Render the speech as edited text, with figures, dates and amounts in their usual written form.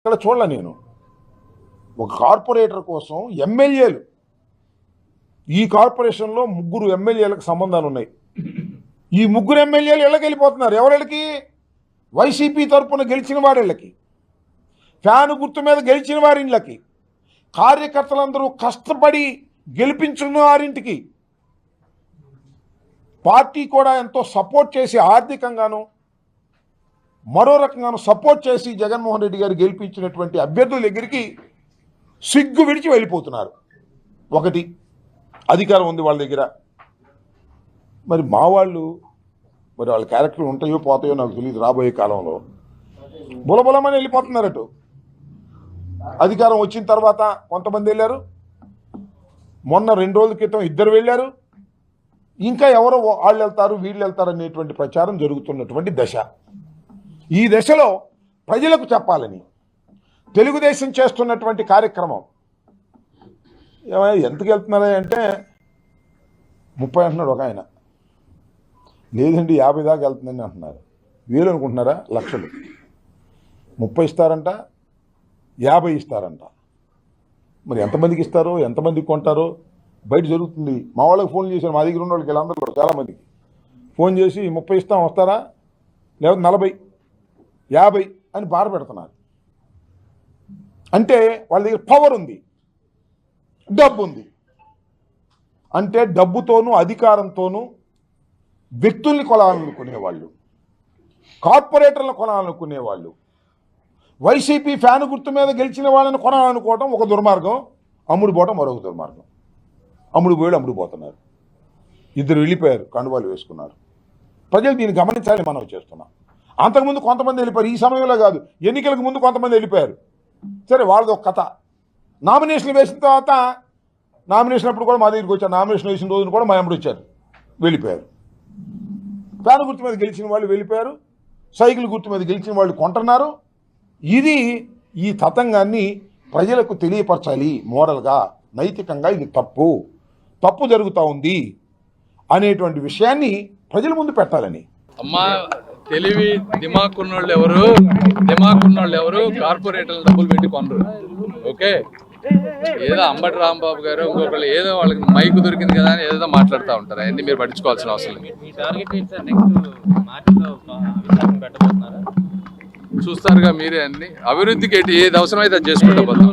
ఇక్కడ చూడలే నేను. ఒక కార్పొరేటర్ కోసం ఎమ్మెల్యేలు, ఈ కార్పొరేషన్లో 3 ఎమ్మెల్యేలకు సంబంధాలు ఉన్నాయి. ఈ 3 ఎమ్మెల్యేలు ఇళ్ళకి వెళ్ళిపోతున్నారు. ఎవరిళ్ళకి? వైసీపీ తరఫున గెలిచిన వారిళ్ళకి, ఫ్యాను గుర్తు మీద గెలిచిన వారిళ్ళకి, కార్యకర్తలందరూ కష్టపడి గెలిపించున్న వారింటికి, పార్టీ కూడా ఎంతో సపోర్ట్ చేసి ఆర్థికంగాను మరో రకంగాను సపోర్ట్ చేసి జగన్మోహన్ రెడ్డి గారు గెలిపించినటువంటి అభ్యర్థుల దగ్గరికి సిగ్గు విడిచి వెళ్ళిపోతున్నారు. ఒకటి, అధికారం ఉంది వాళ్ళ దగ్గర. మరి మా వాళ్ళు, మరి వాళ్ళ క్యారెక్టర్ ఉంటాయో పోతాయో నాకు తెలియదు. రాబోయే కాలంలో బులబులమని వెళ్ళిపోతున్నారట. అధికారం వచ్చిన తర్వాత కొంతమంది వెళ్ళారు, మొన్న 2 రోజుల క్రితం 2 వెళ్ళారు, ఇంకా ఎవరో వాళ్ళు వెళ్తారు వీళ్ళు వెళ్తారు అనేటువంటి ప్రచారం జరుగుతున్నటువంటి దశ. ఈ దశలో ప్రజలకు చెప్పాలని తెలుగుదేశం చేస్తున్నటువంటి కార్యక్రమం, ఎంతకు వెళ్తున్నారా అంటే 30 అంటున్నాడు ఒక ఆయన. లేదండి 50 దాకా వెళ్తుందని అంటున్నారు. వేలు అనుకుంటున్నారా? లక్షలు. 30 ఇస్తారంట, 50 ఇస్తారంట. మరి ఎంతమందికి ఇస్తారో ఎంతమందికి కొంటారో బయట జరుగుతుంది. మా వాళ్ళకి ఫోన్ చేశారు, మా దగ్గర ఉన్న వాళ్ళకి వీళ్ళందరూ కూడా చాలామందికి ఫోన్ చేసి 30 ఇస్తాం వస్తారా, లేకపోతే 40, 50 అని బాధ పెడుతున్నారు. అంటే వాళ్ళ దగ్గర పవర్ ఉంది, డబ్బు ఉంది. అంటే డబ్బుతోనూ అధికారంతోనూ వ్యక్తుల్ని కొనాలనుకునేవాళ్ళు, కార్పొరేటర్లను కొనాలనుకునేవాళ్ళు, వైసీపీ ఫ్యాన్ గుర్తు మీద గెలిచిన వాళ్ళని కొనాలనుకోవటం ఒక దుర్మార్గం, అమ్ముడు పోవటం మరొక దుర్మార్గం. అమ్ముడు పోయాడు, అమ్ముడు పోతున్నారు. 2 వెళ్ళిపోయారు, కండువాలు వేసుకున్నారు. ప్రజలు దీన్ని గమనించాలని మనం చేస్తున్నాం. అంతకుముందు కొంతమంది వెళ్ళిపోయారు, ఈ సమయంలో కాదు, ఎన్నికలకు ముందు కొంతమంది వెళ్ళిపోయారు. సరే, వాళ్ళది ఒక కథ. నామినేషన్ వేసిన తర్వాత, నామినేషన్ అప్పుడు కూడా మా దగ్గరికి వచ్చారు, నామినేషన్ వేసిన రోజున కూడా మా ఎమ్మడి వచ్చారు, వెళ్ళిపోయారు. ఫ్యాన్ గుర్తు మీద గెలిచిన వాళ్ళు వెళ్ళిపోయారు, సైకిల్ గుర్తు మీద గెలిచిన వాళ్ళు కొంటున్నారు. ఇది ఈ తతంగాన్ని ప్రజలకు తెలియపరచాలి. మోరల్గా, నైతికంగా ఇది తప్పు జరుగుతూ ఉంది అనేటువంటి విషయాన్ని ప్రజల ముందు పెట్టాలని. అమ్మా, తెలివి దిమాకున్నోళ్ళు ఎవరు కార్పొరేటర్లు డబ్బులు పెట్టి కొనరు. ఓకే, ఏదో అంబటి రాంబాబు గారు ఇంకొకళ్ళు ఏదో వాళ్ళకి మైకు దొరికింది కదా అని ఏదో మాట్లాడుతూ ఉంటారు. అవన్నీ మీరు పట్టించుకోవాల్సిన అవసరం లేదు. చూస్తారుగా మీరే అన్ని. అభివృద్ధికి ఏది అవసరమైతే అది చేసుకుంటూ పోతాం.